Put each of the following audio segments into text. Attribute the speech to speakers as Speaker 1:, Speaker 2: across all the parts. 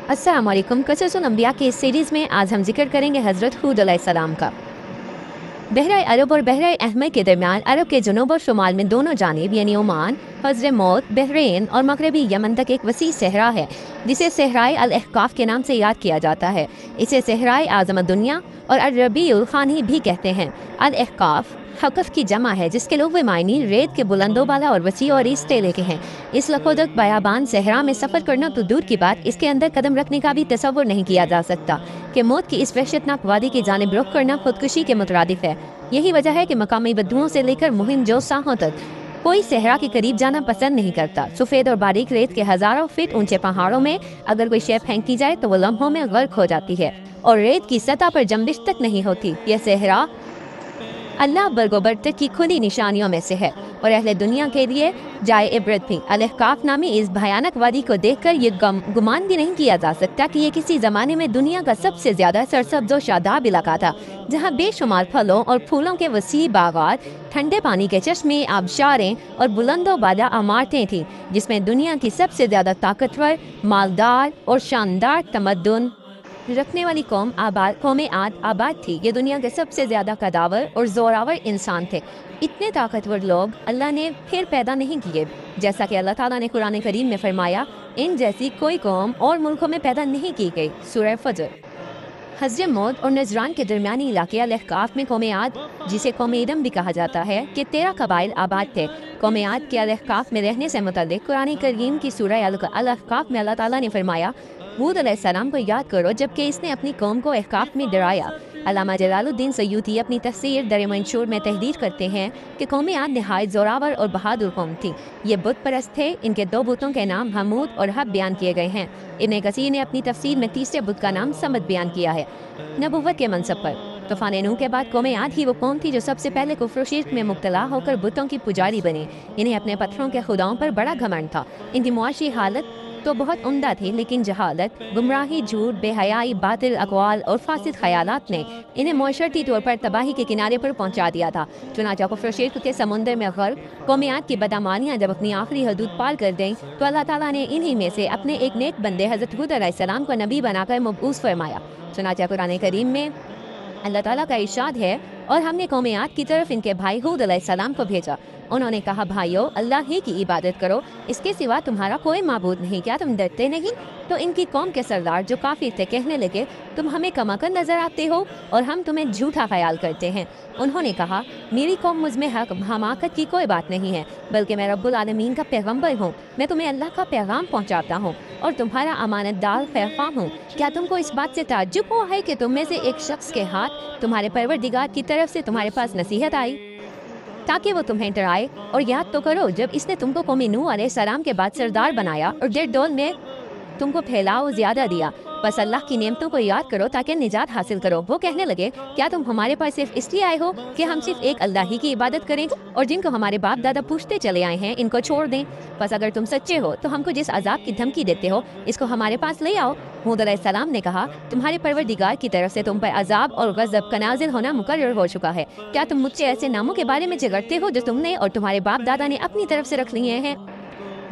Speaker 1: अस्सलाम वालेकुम। क़ससुल अंबिया के इस सीरीज़ में आज हम जिक्र करेंगे हज़रत हूद अलैहिस्सलाम का। बहरा अरब और बहरा अहमर के दरमियान अरब के जनूब और शुमाल में दोनों जानिब यानी ओमान, हज़रमौत, बहरीन और मगरबी यमन तक एक वसी सहरा है जिसे सहराए अल अहकाफ के नाम से याद किया जाता है। इसे सहराए आज़म दुनिया और अरबीउल खानी भी कहते हैं। अल अहकाफ हकफ की जमा है जिसके लोग मायनी रेत के बुलंदोबाला और वसी और इस टेले के हैं। इस लकोदक बयाबान सहरा में सफ़र करना तो दूर की बात, इसके अंदर कदम रखने का भी तसव्वुर नहीं किया जा सकता कि मौत की इस वहशतनाक वादी की जानिब रुख करना खुदकुशी के मुतरादिफ है। यही वजह है कि मकामी बदुओं से लेकर मुहिम जो साहों तक कोई सहरा के करीब जाना पसंद नहीं करता। सफ़ेद और बारीक रेत के हज़ारों फीट ऊंचे पहाड़ों में अगर कोई शय फेंकी जाए तो वो लम्हों में गर्क हो जाती है और रेत की सतह पर जंबिश तक नहीं होती। यह सहरा अल्लाह बरगोबरत की खुली निशानियों में से है और अहले दुनिया के लिए जाए इबरत भी। अल अहकाफ नामी इस भयानक वादी को देखकर ये गुमान भी नहीं किया जा सकता कि ये किसी ज़माने में दुनिया का सबसे ज़्यादा सरसब्ज़ और शादाब इलाका था, जहाँ बेशुमार फलों और फूलों के वसी बागात, ठंडे पानी के चश्मे, आबशारें और बुलंदो बाला इमारतें थीं, जिसमें दुनिया की सबसे ज़्यादा ताकतवर, मालदार और शानदार तमद्दुन रखने वाली कौम आबाद थी। ये दुनिया के सबसे ज़्यादा कदावर और ज़ोरावर इंसान थे। इतने ताकतवर लोग अल्लाह ने फिर पैदा नहीं किए, जैसा कि अल्लाह ताला ने कुरान करीम में फरमाया, इन जैसी कोई कौम और मुल्कों में पैदा नहीं की गई। सूरह फजर। हज़रमौत और नजरान के दरमियानी इलाके अल अहकाफ में कौम आद, जिसे कौम एदम भी कहा जाता है, कि 13 कबाइल आबाद थे। कौम आद के अल अहकाफ में रहने से मुतल्लिक़ कुरान करीम की सूरह अल अहकाफ में अल्लाह ताला ने फरमाया, हूद अलैहिस्सलाम को याद करो जबकि इसने अपनी कौम को अहकाफ में डराया। अल्लामा जलालुद्दीन सयूती अपनी तफसीर दर मंशूर में तहरीर करते हैं कि कौम आद नहायत जोरावर और बहादुर कौम थी। ये बुत परस्त थे। इनके दो बुतों के नाम हमूद और हब बयान किए गए हैं। इब्न कसीर ने अपनी तफसीर में तीसरे बुत का नाम समद बयान किया है नबुव्वत के मनसब पर। तूफान नूह के बाद कौम आद ही वो कौम थी जो सबसे पहले कुफ्र शिर्क में मुब्तला होकर बुतों की पुजारी बनी। इन्हें अपने पत्थरों के खुदाओं पर बड़ा घमंड था। इनकी मुआशी हालत तो बहुत उम्दा थी, लेकिन जहालत, गुमराही, झूठ, बेहयाई, बातिल अक़वाल और फासिद ख़यालात ने इन्हें मुआशरती तौर पर तबाही के किनारे पर पहुंचा दिया था। चुनांचे कुफ्र शिर्क के समुंदर में गर्क कौम आद की बदअमानियाँ जब अपनी आखिरी हदूद पार कर गईं तो अल्लाह ताला ने इन्हीं में से अपने एक नेक बंदे हज़रत हूद अलैहिस्सलाम को नबी बनाकर मबऊस फरमाया। चुनांचे कुरान करीम में अल्लाह ताला का इरशाद है, और हमने कौम आद की तरफ इनके भाई हूद अलैहिस्सलाम को भेजा। उन्होंने कहा, भाइयों, अल्लाह ही की इबादत करो, इसके सिवा तुम्हारा कोई माबूद नहीं, क्या तुम डरते नहीं? तो इनकी कौम के सरदार जो काफिर थे कहने लगे, तुम हमें कमाकन नजर आते हो और हम तुम्हें झूठा ख्याल करते हैं। उन्होंने कहा, मेरी कौम मुझ में हमाकत की कोई बात नहीं है, बल्कि मैं रब्बुल आलमीन का पैगम्बर हूँ। मैं तुम्हें अल्लाह का पैगाम पहुँचाता हूँ और तुम्हारा अमानतदार ख्वाम हूँ। क्या तुमको इस बात से ताज्जुब हुआ है कि तुम में से एक शख्स के हाथ तुम्हारे परवरदिगार की तरफ से तुम्हारे पास नसीहत आई ताकि वो तुम्हें डराए? और याद तो करो जब इसने तुमको कौम नूह अलैहिस्सलाम के बाद सरदार बनाया और डेढ़ डोल में तुमको फैलाव ज्यादा दिया। बस अल्लाह की नेमतों को याद करो ताकि निजात हासिल करो। वो कहने लगे, क्या तुम हमारे पास सिर्फ इसलिए आए हो कि हम सिर्फ एक अल्लाह ही की इबादत करें और जिनको हमारे बाप दादा पूछते चले आए हैं इनको छोड़ दें? बस अगर तुम सच्चे हो तो हमको जिस अजाब की धमकी देते हो इसको हमारे पास ले आओ। हूद अलैहिस्सलाम ने कहा, तुम्हारे परवरदिगार की तरफ से तुम पर अजाब और गज़ब का नाज़िल होना मुकर्रर हो चुका है। क्या तुम मुझसे ऐसे नामों के बारे में झगड़ते हो जो तुमने और तुम्हारे बाप दादा ने अपनी तरफ से रख लिए हैं,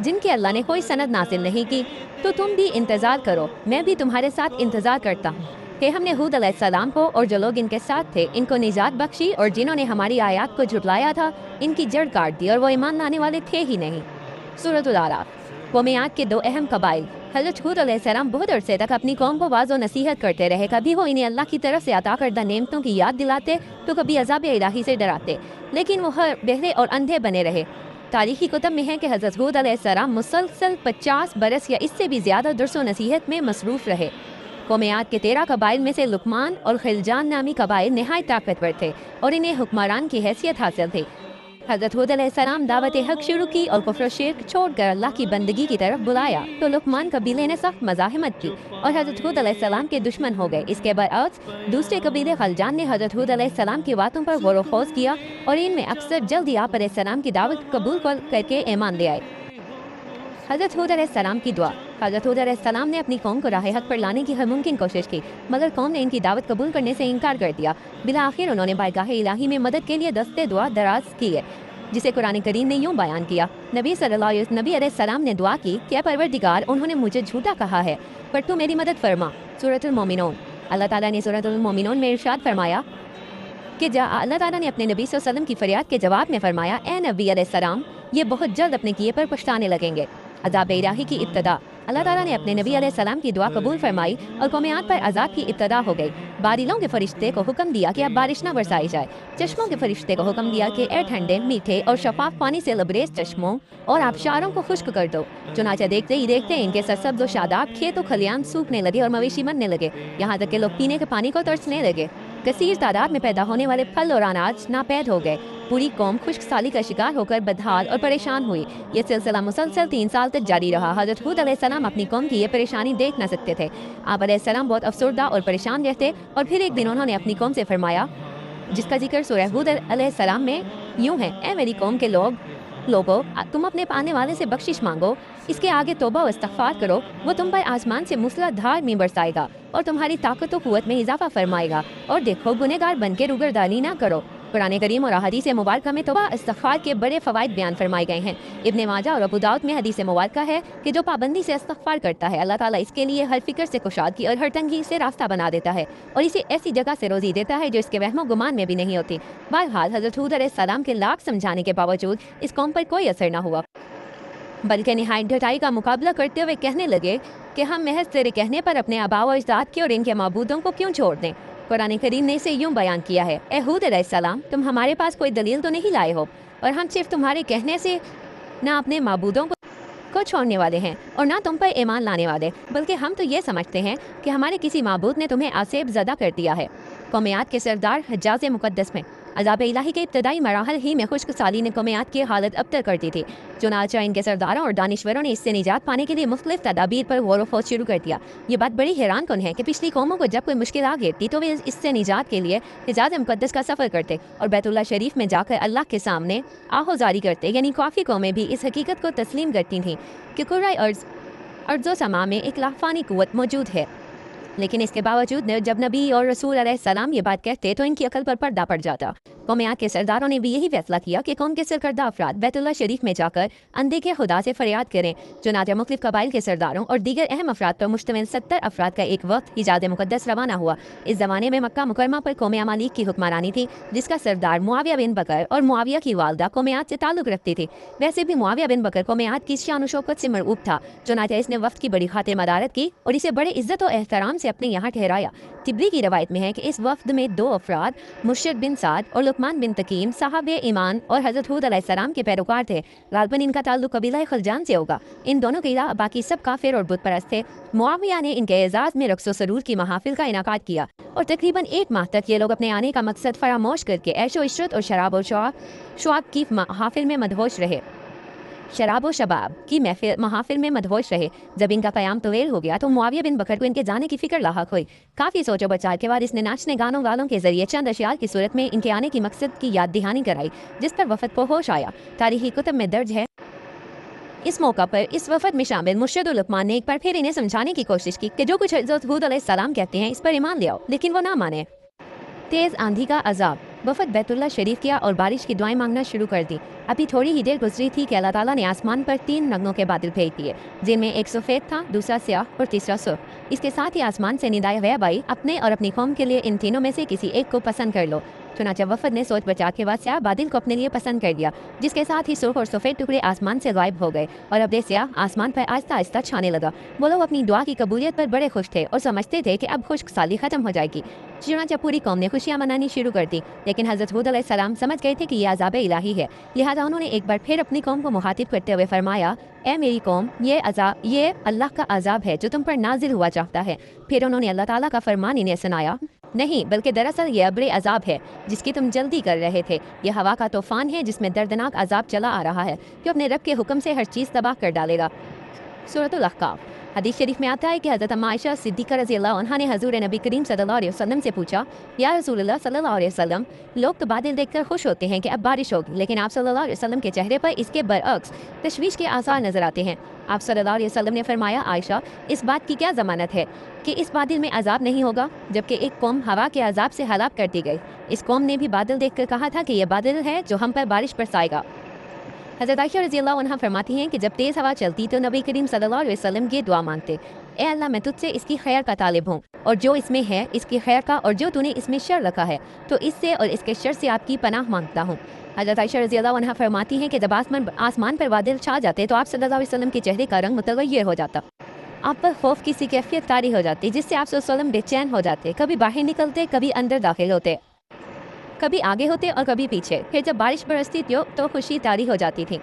Speaker 1: जिनके अल्लाह ने कोई सनद नासिल नहीं की? तो तुम भी इंतज़ार करो, मैं भी तुम्हारे साथ इंतज़ार करता हूँ। कि हमने हूद अलैहिस्सलाम को और जो लोग इनके साथ थे इनको निजात बख्शी, और जिन्होंने हमारी आयत को झुटलाया था इनकी जड़ काट दी और वो ईमान लाने वाले थे ही नहीं। सूरह आराफ। कौम आद के दो अहम कबाइल। हज़रत हूद अलैहिस्सलाम बहुत अरसे तक अपनी कौम को वाज़ो नसीहत करते रहे। कभी वो इन्हें अल्लाह की तरफ से अता करदा नेमतों की याद दिलाते तो कभी अज़ाब इलाही से डराते, लेकिन वो हर बहरे और अंधे बने रहे। तारीखी कुतब में है कि हज़रत हूद अलैहिस्सलाम मुसलसल 50 बरस या इससे भी ज़्यादा दुर्स नसीहत में मसरूफ़ रहे। कौम आद के 13 कबाइल में से लुकमान और खिलजान नामी कबाइल नहायत ताकतवर थे और इन्हें हुक्मरान की हैसियत हासिल थी। हज़रत हूद अलैहिस्सलाम दावत हक शुरू की और कुफ्र शिर्क छोड़कर अल्लाह की बंदगी की तरफ बुलाया तो लुकमान कबीले ने सख्त मज़ाहिमत की और हज़रत हूद अलैहिस्सलाम के दुश्मन हो गए। इसके बरअक्स दूसरे कबीले खलजान ने हज़रत हूद अलैहिस्सलाम की बातों पर गौर व खौज किया और इनमें अक्सर जल्दी आप अलैहिस्सलाम की दावत कबूल करके ईमान ले आए। हज़रत हूद अलैहिस्सलाम की दुआ। हज़रत हूद अलैहिस्सलाम ने अपनी कौम को राह हक पर लाने की हर मुमकिन कोशिश की, मगर कौम ने इनकी दावत कबूल करने से इनकार कर दिया। बिला आखिर उन्होंने बारगाह इलाही में मदद के लिए दस्ते दुआ दराज किए। जिसे कुरान करीम ने यूं बयान किया। नबी अलैहिस्सलाम ने दुआ की कि परवरदिगार, उन्होंने मुझे झूठा कहा है पर तू मेरी मदद फरमा। सूरतुल मोमिनून। अल्लाह ताला ने सूरतुल मोमिनून में इरशाद फरमाया कि अल्लाह ताला ने अपने नबी सल्लल्लाहु अलैहि वसल्लम की फरियाद के जवाब में फरमाया, ए नबी अलैहिस्सलाम, ये बहुत जल्द अपने किए पर पछताने लगेंगे। अज़ाब इलाही की इब्तिदा। अल्लाह ताला ने अपने नबी अलैहिस्सलाम की दुआ कबूल फरमाई और कौम आद पर अज़ाब की इब्तिदा हो गई। बादलों के फरिश्ते को हुक्म दिया कि अब बारिश न बरसाई जाए। चश्मों के फरिश्ते को हुक्म दिया कि ए ठंडे, मीठे और शफाफ पानी से लबरेज चश्मों और आबशारों को खुश्क कर दो। चुनाचा देखते ही देखते इनके सरसब्ज़ और शादाब खेत और खलियान सूखने लगे और मवेशी मरने लगे, यहाँ तक कि लोग पीने के पानी को तरसने लगे। कसीर तादाद में पैदा होने वाले फल और अनाज नापैद हो गए। पूरी कौम खुश्क साली का शिकार होकर बदहाल और परेशान हुई। ये सिलसिला मुसलसल 3 साल तक जारी रहा। हज़रत हूद अलैहिस्सलाम अपनी कौम की ये परेशानी देख न सकते थे। आप अलैहिस्सलाम बहुत अफसरदा और परेशान रहते और फिर एक दिन उन्होंने अपनी कौम से फरमाया, जिसका जिक्र सूरह हूद अलैहिस्सलाम में यूं है, ए मेरी कौम के लोगो, तुम अपने पाने वाले से बख्शिश मांगो, इसके आगे तौबा और इस्तग़फ़ार करो, वो तुम पर आसमान से मूसलाधार में बरसाएगा और तुम्हारी ताकत और क़ुव्वत में इजाफा फरमाएगा, और देखो गुनहगार बन के रुगरदानी ना करो। कुरान करीम और हदीस मुबारक में तौबा इस्तग़फ़ार के बड़े फ़वाइद बयान फरमाए गए हैं। इब्ने माजा और अबू दाऊद में हदीस मुबारक है कि जो पाबंदी से इस्तग़फ़ार करता है, अल्लाह ताला इसके लिए हर फिक्र से कुशादगी और हर तंगी से रास्ता बना देता है और इसे ऐसी जगह से रोज़ी देता है जो इसके वहमो गुमान में भी नहीं होती। बहरहाल हज़रत हूद अलैहिस्सलाम के लाख समझाने के बावजूद इस कौम पर कोई असर न हुआ, बल्कि निहायत ढटाई का मुकाबला करते हुए कहने लगे कि हम महज तेरे कहने पर अपने आबा व अजदाद के और इनके माबूदों को क्यों छोड़ दें। कुरान करीम ने इसे यूं बयान किया है, ए हूद अलैहिस्सलाम, तुम हमारे पास कोई दलील तो नहीं लाए हो और हम सिर्फ तुम्हारे कहने से न अपने माबूदों को छोड़ने वाले हैं और ना तुम पर ईमान लाने वाले, बल्कि हम तो ये समझते हैं कि हमारे किसी माबूद ने तुम्हें आसेब ज़दा कर दिया है। कौम आद के सरदार हज्जाज मुक़द्दस में अज़ाब इलाही के इब्तदाई मराहल ही में खुश्क साली ने कौम आद की हालत अबतर कर दी थी। चुनाचा इनके सरदारों और दानिश्वरों ने इससे निजात पाने के लिए मुख्तलिफ तदाबीर पर गौर व फौज शुरू कर दिया। ये बात बड़ी हैरान कन है कि पिछली कौमों को जब कोई मुश्किल आ गिरती तो वे इससे निजात के लिए हिजाज मुक़द्दस का सफ़र करते और बैतुल्लाह शरीफ में जाकर अल्लाह के सामने आहोजारी करते। यानी काफ़ी कौमें भी इस हकीकत को तस्लीम करती थीं कि कुर्राए अर्ज़ व समा में एक लाफानी क़ुव्वत मौजूद है, लेकिन इसके बावजूद जब नबी और रसूल अलैहिस्सलाम ये बात कहते तो इनकी अकल पर पर्दा पड़ जाता। कौम आद के सरदारों ने भी यही फैसला किया कि कौम के सरकर्दा अफराद बैतुल्लाह शरीफ में जाकर अंधे के खुदा से फरियाद करें। चुनांचे मुख्तलिफ कबाइल के सरदारों और दीगर अहम अफराद पर मुश्तमिल 70 अफराद का एक वक्त हिजाज मुक़द्दस रवाना हुआ। इस ज़माने में मक्का मुकरमा पर कौम अमालिक की हुक्मरानी थी, जिसका सरदार मुआविया बिन बकर और मुआविया की वालदा कौम आद से ताल्लुक़ रखती थी। वैसे भी मुआविया बिन बकर कौम आद की शान व शौकत से मरऊब था। चुनांचे इसने वक्त की बड़ी खातिर मदारत की और इसे बड़े इज्जत और एहतराम से अपने यहाँ ठहराया। तिबरी की रवायत में है कि इस वफ्द में 2 अफराद मुर्शिद बिन साद और लुकमान बिन तकीम साहब ईमान और हज़रत हूद अलैहिस्सलाम के पैरोकार थे। गालबन इनका ताल्लुक कबीला खलजान से होगा। इन दोनों के अलावा बाकी सब काफिर और बुत परस्त थे। मुआविया ने इनके एजाज में रक्स व सरूर की महाफिल का इनाकाद किया और तकरीबन 1 माह तक ये लोग अपने आने का मकसद फरामोश करके ऐशो इशरत और शराब और शुआब की महाफिल में मदहोश रहे। शराब व शबाब की महाफिल में मदहोश रहे। जब इनका क़याम तवील हो गया तो मुआविया बिन बकर को इनके जाने की फिक्र लाहक हुई। काफ़ी सोचो बचार के बाद इसने नाचने गानों वालों के जरिए चंद अशियार की सूरत में इनके आने की मकसद की याद दहानी कराई, जिस पर वफद को होश आया। तारीखी कुतब में दर्ज है, इस मौका पर इस वफद में शामिल मुर्शिद और लुकमान ने एक बार फिर इन्हें समझाने की कोशिश की कि जो कुछ हज़रत हूद अलैहिस्सलाम कहते हैं इस पर ईमान ले आओ, लेकिन वो ना माने। तेज़ आंधी का अजाब। वफद बैतुल्लाह शरीफ किया और बारिश की दुआएं मांगना शुरू कर दी। अभी थोड़ी ही देर गुजरी थी कि अल्लाह ताला ने आसमान पर 3 रंगों के बादल भेज दिए, जिनमें एक सफ़ेद था, दूसरा स्याह और तीसरा सुर्ख। इसके साथ ही आसमान से निदाए गैब आई, अपने और अपनी कौम के लिए इन तीनों में से किसी एक को पसंद कर लो। चुनांचे वफद ने सोच बचा के बाद स्याह बादल को अपने लिए पसंद कर दिया, जिसके साथ ही सुर्ख और सफ़ेद टुकड़े आसमान से गायब हो गए और अब स्याह आसमान पर आहिस्ता आहिस्ता छाने लगा। वो लोग अपनी दुआ की कबूलियत पर बड़े खुश थे और समझते थे कि अब खुश्क साली खत्म हो जाएगी। चुनांचे पूरी कौम ने खुशियाँ मनानी शुरू कर दी, लेकिन हज़रत हूद अलैहिस्सलाम समझ गए थे कि यह अज़ाब इलाही है। लिहाजा उन्होंने एक बार फिर अपनी कौम को मुखातिब करते हुए फरमाया, ए मेरी कौम, ये अल्लाह का अज़ाब है जो तुम पर नाजिल हुआ चाहता है। फिर उन्होंने अल्लाह ताला का फरमान इन्हें सुनाया, नहीं बल्कि दरअसल ये अब्र अज़ाब है जिसकी तुम जल्दी कर रहे थे। यह हवा का तूफ़ान है जिसमें दर्दनाक अज़ाब चला आ रहा है, जो अपने रब के हुक्म से हर चीज़ तबाह कर डालेगा। सूरतुल अहक़ाफ़। हदीस शरीफ में आता है कि हज़रत अम्मा आयशा सिद्दीक़ा रज़ियल्लाहु अन्हा ने हज़ूर नबी करीम सल्लल्लाहु अलैहि वसल्लम से पूछा, या रसूलल्लाह सल्लल्लाहु अलैहि वसल्लम, लोग तो बादल देखकर खुश होते हैं कि अब बारिश होगी, लेकिन आप सल्लल्लाहु अलैहि वसल्लम के चेहरे पर इसके बरअक्स तशवीश के आसार नजर आते हैं। आप सल्लल्लाहु अलैहि वसल्लम ने फरमाया, आयशा, इस बात की क्या ज़मानत है कि इस बादल में अजाब नहीं होगा, जबकि एक कौम हवा के अजाब से हलाक कर दी गई। इस कौम ने भी बादल देखकर कहा था कि यह बादल है जो हम पर बारिश बरसाएगा। हज़रत आयशा रज़ियल्लाहु अन्हा फरमाती हैं कि जब तेज़ हवा चलती तो नबी करीम सल्लल्लाहु अलैहि वसल्लम ये दुआ मांगते, ए अल्लाह मैं तुझसे इसकी खैर का तालिब हूँ और जो इसमें है इसकी खैर का, और जो तूने इसमें शर रखा है तो इससे और इसके शर से आपकी पनाह मांगता हूँ। हज़रत आयशा रज़ियल्लाहु अन्हा फरमाती हैं कि जब आसमान पर बादल छा जाते तो आप सल्लल्लाहु अलैहि वसल्लम के चेहरे का रंग मुतगय्यर हो जाता, आप पर खौफ की सी कैफियत तारी हो जाती, जिससे आप सल्लल्लाहु अलैहि वसल्लम बेचैन हो जाते, कभी बाहर निकलते कभी अंदर दाखिल होते, कभी आगे होते और कभी पीछे। फिर जब बारिश बरसती तो खुशी तारी हो जाती थी।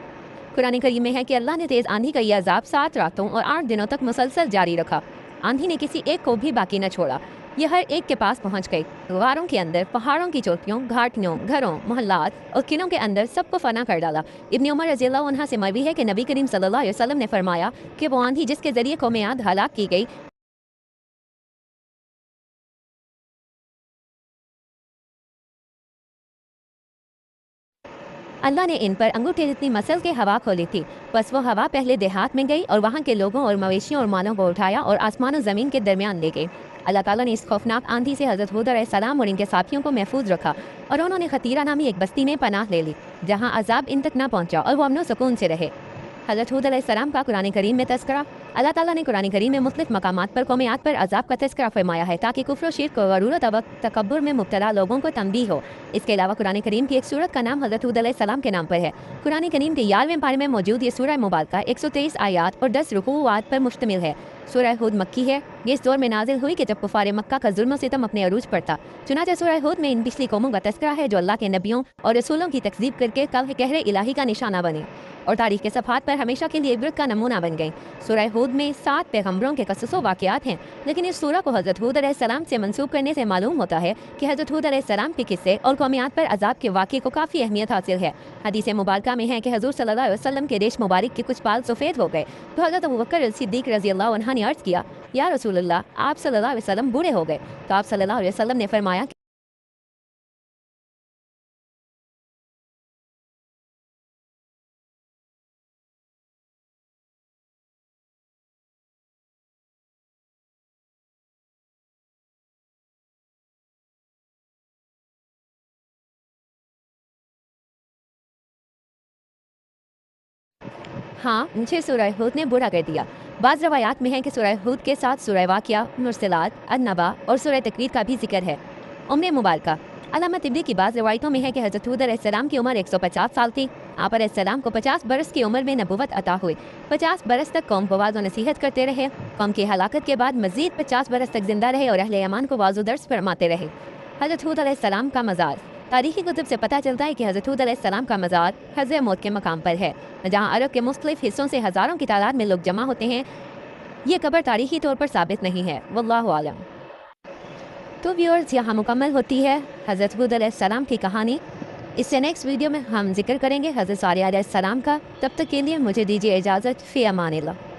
Speaker 1: कुरान करीम में है कि अल्लाह ने तेज़ आंधी का यह अजाब 7 रातों और 8 दिनों तक मुसलसल जारी रखा। आंधी ने किसी एक को भी बाकी न छोड़ा, यह हर एक के पास पहुंच गई। गारों के अंदर, पहाड़ों की चोटियों, घाटियों, घरों, मोहल्लात और किलों के अंदर सबको फना कर डाला। इब्न उमर रज़ियल्लाहु अन्हा से मरवी है कि नबी करीम सल्लल्लाहु अलैहि वसल्लम ने फरमाया कि वो आंधी जिसके जरिए कौम आद हलाक की गई, अल्लाह ने इन पर अंगूठे जितनी मसल के हवा खोली थी। बस वो हवा पहले देहात में गई और वहाँ के लोगों और मवेशियों और मालों को उठाया और आसमान और ज़मीन के दरमियान ले गए। अल्लाह ताला ने इस खौफनाक आंधी से हज़रत हूद अलैहिस्सलाम और इनके साथियों को महफूज रखा और उन्होंने खतीरा नामी एक बस्ती में पनाह ले ली, जहाँ अजाब इन तक ना पहुँचा और वो अमन सुकून से रहे। हज़रत हूद अलैहिस्सलाम का कुरान करीम में तज़किरा। अल्लाह ताला ने कुरान करीम में मुख्तलिफ मकामात पर कौम आद पर अजाब का तज़किरा फरमाया है ताकि कुफ्र, शिर्क, गरूर और तकब्बुर में मुब्तला लोगों को तंबीह हो। इसके अलावा कुरान करीम की एक सूरत का नाम हज़रत हूद अलैहिस्सलाम के नाम पर है। कुरान करीम के 11वें पारे में मौजूद ये सूरह मुबारका 123 आयात और 10 रुकूआत पर मुश्तमिल है। सूरह हूद मक्की है। ये इस दौर में नाजिल हुई कि जब कुफार मक्का का जुल्म सितम अपने अरूज पर था। चुनांचे सूरह हूद में इन पिछली कौमों का तज़किरा है जो अल्लाह के नबियों और रसूलों की तकज़ीब करके कहर इलाही का निशाना बने और तारीख के सफ़हात पर हमेशा के लिए इबरत का नमूना बन गई। सूरह हूद में 7 पैगम्बरों के क़सस व वाक़यात हैं, लेकिन इस सूरह को हज़रत हूद अलैहिस्सलाम से मंसूब करने से मालूम होता है कि हज़रत हूद अलैहिस्सलाम के किस्से और कौम आद पर अजाब के वाक़े को काफ़ी अहमियत हासिल है। हदीस मुबारका में है कि हज़ूर सल्लल्लाहु अलैहि वसल्लम के रेश मुबारक के कुछ बाल सफ़ेद हो गए तो हज़रत अबू बकर सिद्दीक़ रज़ियल्लाहु अन्हु ने अर्ज़ किया, या रसूलल्लाह, आप सल्लल्लाहु अलैहि वसल्लम बूढ़े हो गए। तो आप सल्लल्लाहु अलैहि वसल्लम ने फरमाया हाँ, मुझे सूरह हूद ने बुरा कर दिया। बाज़ रवायात में है कि सूरह हूद के साथ सूरह वाक़िया, मुरसलात, अन-नबा और सूरह तकवीर का भी जिक्र है। उम्र मुबारका। अल्लामा तिब्बी की बाज़ रवायतों में है कि हज़रत हूद अलैहिस्सलाम की उम्र 150 साल थी। आप अलैहिस्सलाम को 50 बरस की उम्र में नबूवत अता हुई। 50 बरस तक कौम को वाज़ व नसीहत करते रहे। कौम की हलाकत के बाद मज़ीद 50 बरस तक जिंदा रहे और अहले यमान को वाज़ व दर्स फरमाते रहे। हज़रत हूद अलैहिस्सलाम का मज़ार। तारीखी कुतुब से पता चलता है कि हज़रत हूद अलैहिस्सलाम का मज़ार हज़र मौत के मकाम पर है, जहाँ अरब के मुख्तलिफ हिस्सों से हज़ारों की तादाद में लोग जमा होते हैं। ये कब्र तारीखी तौर पर साबित नहीं है, वल्लाहु आलम। तो व्यूअर्स, यहाँ मुकम्मल होती है हज़रत हूद अलैहिस्सलाम की कहानी। इससे नेक्स्ट वीडियो में हम जिक्र करेंगे हज़रत सालेह अलैहिस्सलाम का। तब तक के लिए मुझे दीजिए इजाज़त। फ़ी अमानिल्लाह।